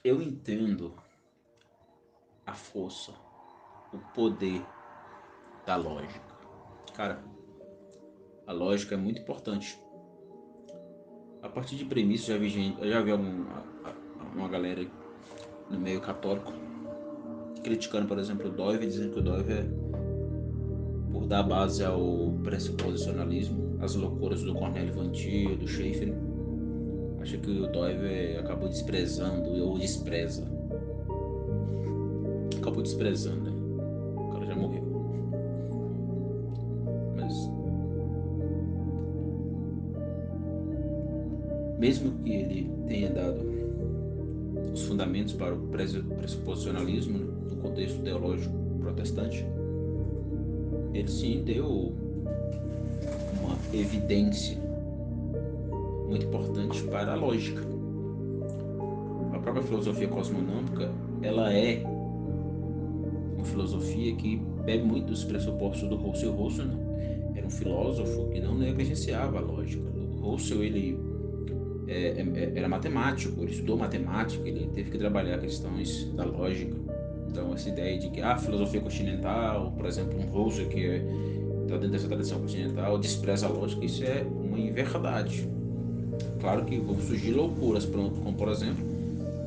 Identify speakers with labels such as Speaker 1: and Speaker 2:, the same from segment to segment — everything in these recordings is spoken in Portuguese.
Speaker 1: Eu entendo a força, o poder da lógica. Cara, a lógica é muito importante. A partir de premissas, eu já vi uma galera no meio católico criticando, por exemplo, o Dove, dizendo que o Dove é por dar base ao pressuposicionalismo, as loucuras do Cornélio Van Til, do Schaeffer. Acho que o Dove acabou desprezando, ou despreza. Acabou desprezando, né? O cara já morreu. Mas, mesmo que ele tenha dado os fundamentos para o pressuposicionalismo, né, no contexto teológico protestante, ele sim deu uma evidência muito importante para a lógica. A própria filosofia cosmonômica, ela é uma filosofia que bebe muito dos pressupostos do Russell. Russell, né, era um filósofo que não negligenciava a lógica. O Russell, ele era matemático, ele estudou matemática, ele teve que trabalhar questões da lógica. Então, essa ideia de que a filosofia continental, por exemplo, um Russell que está dentro dessa tradição continental, despreza a lógica, isso é uma inverdade. Claro que vão surgir loucuras, como por exemplo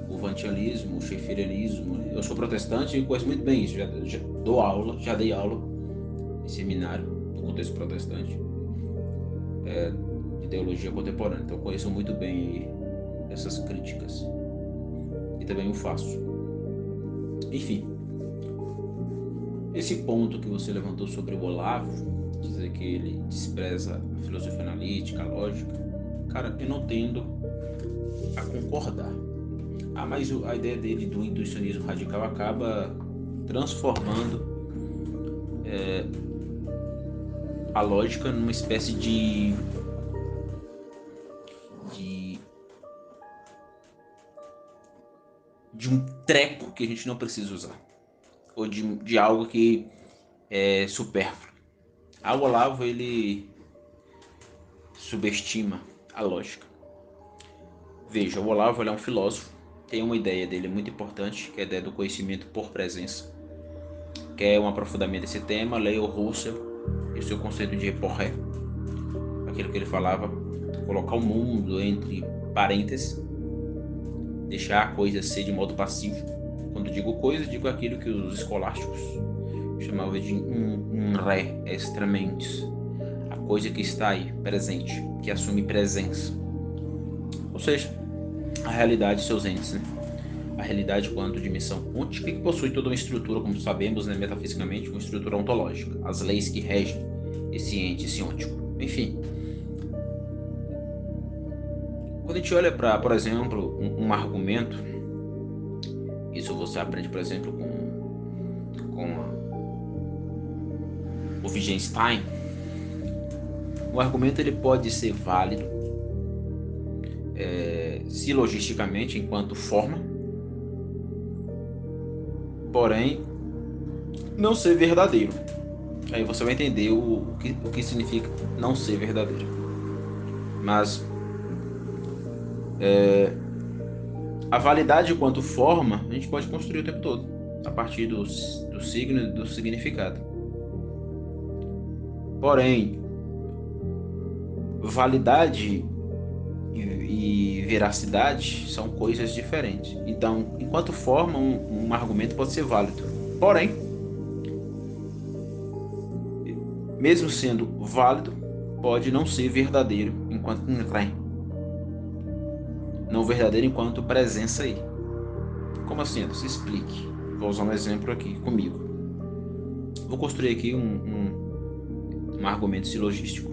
Speaker 1: o vantianismo, o schaefferianismo. Eu sou protestante e conheço muito bem isso, já dou aula, já dei aula em seminário no contexto protestante, de teologia contemporânea, então conheço muito bem essas críticas e também o faço. Enfim, esse ponto que você levantou sobre o Olavo, dizer que ele despreza a filosofia analítica, a lógica, cara, eu não tendo a concordar. Mas a ideia dele do intuicionismo radical acaba transformando a lógica numa espécie de, de um treco que a gente não precisa usar, ou de algo que é supérfluo. O Olavo, ele subestima a lógica. Veja, o Olavo, ele é um filósofo, tem uma ideia dele muito importante, que é a ideia do conhecimento por presença. Quer um aprofundamento desse tema, leia o Russell e o seu conceito de porré, aquilo que ele falava, colocar o mundo entre parênteses, deixar a coisa ser de modo passivo. Quando digo coisa, digo aquilo que os escolásticos chamavam de um ré extramente, a coisa que está aí, presente, que assume presença. Ou seja, a realidade e seus entes, né? A realidade quanto dimensão ôntica, que possui toda uma estrutura, como sabemos, né, metafisicamente, uma estrutura ontológica, as leis que regem esse ente, esse ôntico. Enfim, quando a gente olha para, por exemplo, um argumento, isso você aprende, por exemplo, com o Wittgenstein, o argumento ele pode ser válido silogisticamente enquanto forma, porém não ser verdadeiro. Aí você vai entender o que significa não ser verdadeiro. Mas a validade enquanto forma a gente pode construir o tempo todo, a partir do signo e do significado. Porém, validade e veracidade são coisas diferentes. Então, enquanto forma, um argumento pode ser válido. Porém, mesmo sendo válido, pode não ser verdadeiro enquanto não verdadeiro enquanto presença aí. Como assim? Se explique. Vou usar um exemplo aqui comigo. Vou construir aqui um argumento silogístico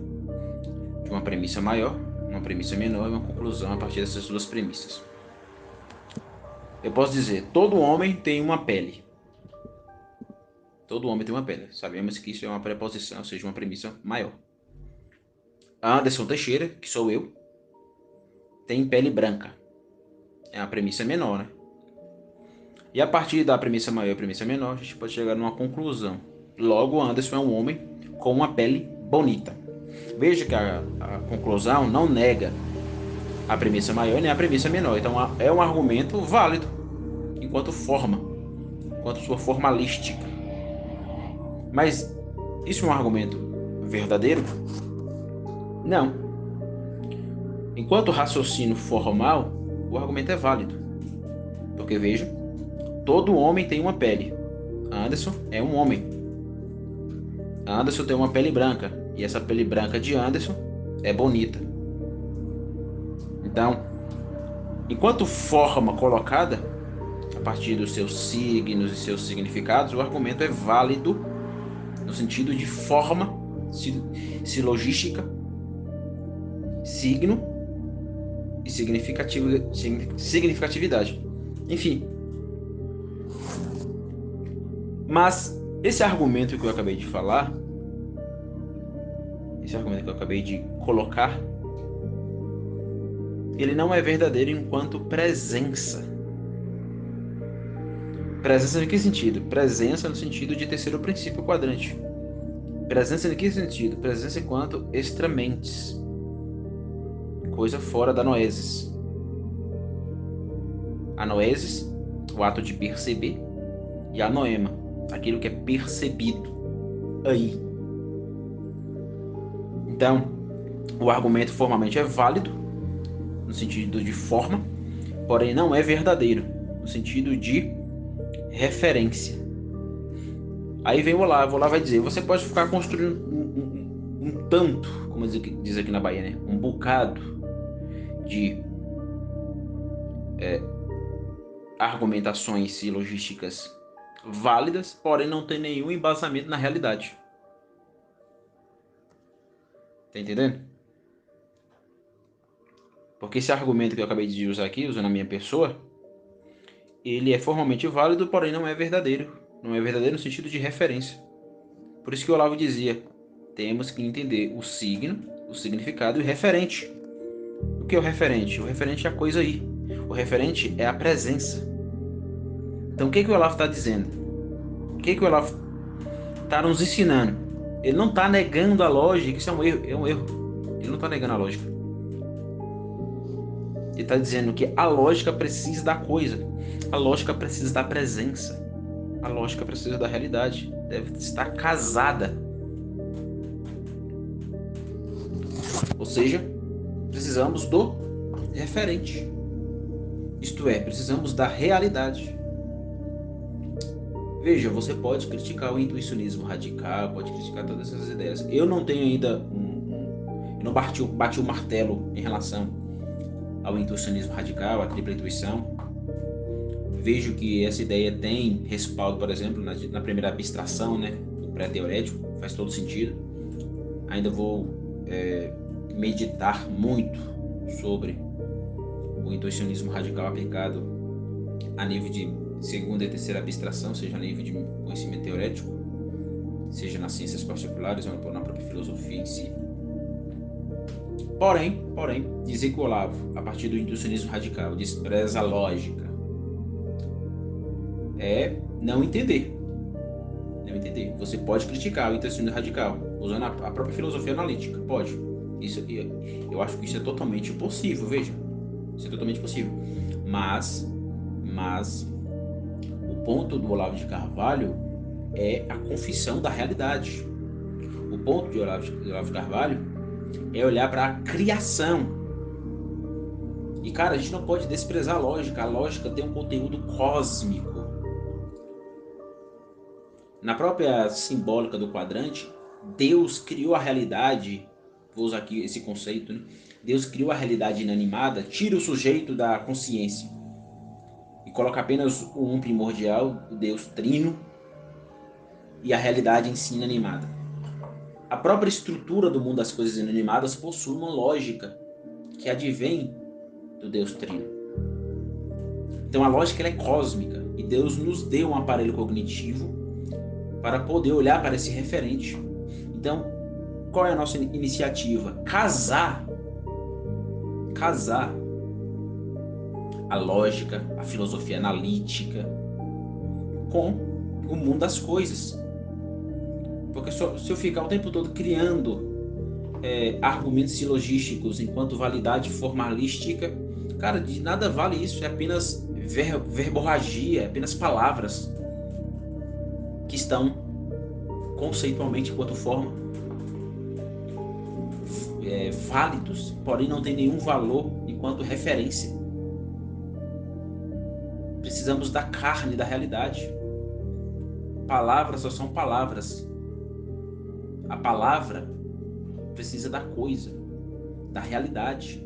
Speaker 1: de uma premissa maior, uma premissa menor e uma conclusão a partir dessas duas premissas. Eu posso dizer, todo homem tem uma pele. Todo homem tem uma pele. Sabemos que isso é uma preposição, ou seja, uma premissa maior. Anderson Teixeira, que sou eu, tem pele branca. É uma premissa menor, né? E a partir da premissa maior e premissa menor, a gente pode chegar numa conclusão. Logo, Anderson é um homem com uma pele bonita. Veja que a conclusão não nega a premissa maior nem a premissa menor. Então, é um argumento válido. enquanto forma, enquanto sua formalística. Mas isso é um argumento verdadeiro? Não. Enquanto raciocínio formal, o argumento é válido. Porque veja, todo homem tem uma pele. Anderson é um homem. Anderson tem uma pele branca. E essa pele branca de Anderson é bonita. Então, enquanto forma colocada, a partir dos seus signos e seus significados, o argumento é válido no sentido de forma, silogística, signo e significatividade. Enfim. Mas esse argumento que eu acabei de falar, esse argumento que eu acabei de colocar, ele não é verdadeiro enquanto presença. Presença em que sentido? Presença no sentido de terceiro princípio quadrante. Presença em que sentido? Presença enquanto extramentes. Coisa fora da noesis. A noesis, o ato de perceber, e a noema, aquilo que é percebido aí. Então, o argumento formalmente é válido, no sentido de forma, porém não é verdadeiro, no sentido de referência. Aí vem o Olavo vai dizer, você pode ficar construindo um tanto, como diz aqui na Bahia, né? Um bocado de argumentações e logísticas válidas, porém não tem nenhum embasamento na realidade. Tá entendendo? Porque esse argumento que eu acabei de usar aqui, usando a minha pessoa, ele é formalmente válido, porém não é verdadeiro. Não é verdadeiro no sentido de referência. Por isso que o Olavo dizia, temos que entender o signo, o significado e o referente. O que é o referente? O referente é a coisa aí. O referente é a presença. Então o que o Olavo está dizendo? O que o Olavo está nos ensinando? Ele não está negando a lógica, isso é um erro. Ele não está negando a lógica. Ele está dizendo que a lógica precisa da coisa. A lógica precisa da presença. A lógica precisa da realidade. Deve estar casada. Ou seja, precisamos do referente. Isto é, precisamos da realidade. Veja, você pode criticar o intuicionismo radical, pode criticar todas essas ideias. Eu não tenho ainda eu não bati o martelo em relação ao intuicionismo radical, à tripla intuição. Vejo que essa ideia tem respaldo, por exemplo, na primeira abstração, né? O pré-teorético, faz todo sentido. Ainda vou meditar muito sobre o intuicionismo radical aplicado a nível de segunda e terceira abstração, seja a nível de conhecimento teorético, seja nas ciências particulares ou na própria filosofia em si. Porém, dizer que o Olavo, a partir do intuicionismo radical, despreza a lógica, é não entender. Não entender. Você pode criticar o intuicionismo radical usando a própria filosofia analítica, pode. Isso, eu acho que isso é totalmente possível, veja. Isso é totalmente possível. Mas o ponto do Olavo de Carvalho é a confissão da realidade. O ponto de Olavo de Carvalho é olhar para a criação. E, cara, a gente não pode desprezar a lógica. A lógica tem um conteúdo cósmico. Na própria simbólica do quadrante, Deus criou a realidade. Vou usar aqui esse conceito, né? Deus criou a realidade inanimada, tira o sujeito da consciência e coloca apenas o um primordial, o Deus trino, e a realidade em si inanimada. A própria estrutura do mundo das coisas inanimadas possui uma lógica que advém do Deus trino. Então a lógica ela é cósmica e Deus nos deu um aparelho cognitivo para poder olhar para esse referente. Então, qual é a nossa iniciativa? Casar a lógica, a filosofia analítica com o mundo das coisas. Porque se eu ficar o tempo todo criando argumentos silogísticos enquanto validade formalística, Cara, de nada vale isso, é apenas verborragia, é apenas palavras que estão conceitualmente, enquanto forma, válidos, porém não tem nenhum valor enquanto referência. Precisamos da carne, da realidade. Palavras só são palavras. A palavra precisa da coisa, da realidade.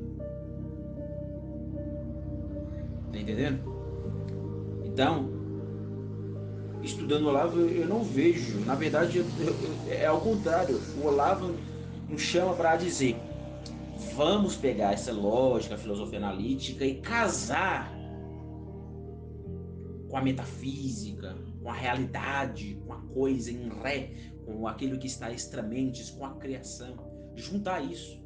Speaker 1: Tá entendendo? Então, estudando o Olavo, eu não vejo. Na verdade, é ao contrário. O Olavo nos chama para dizer: vamos pegar essa lógica, a filosofia analítica e casar com a metafísica, com a realidade, com a coisa em ré, com aquilo que está extramentes, com a criação. Juntar isso.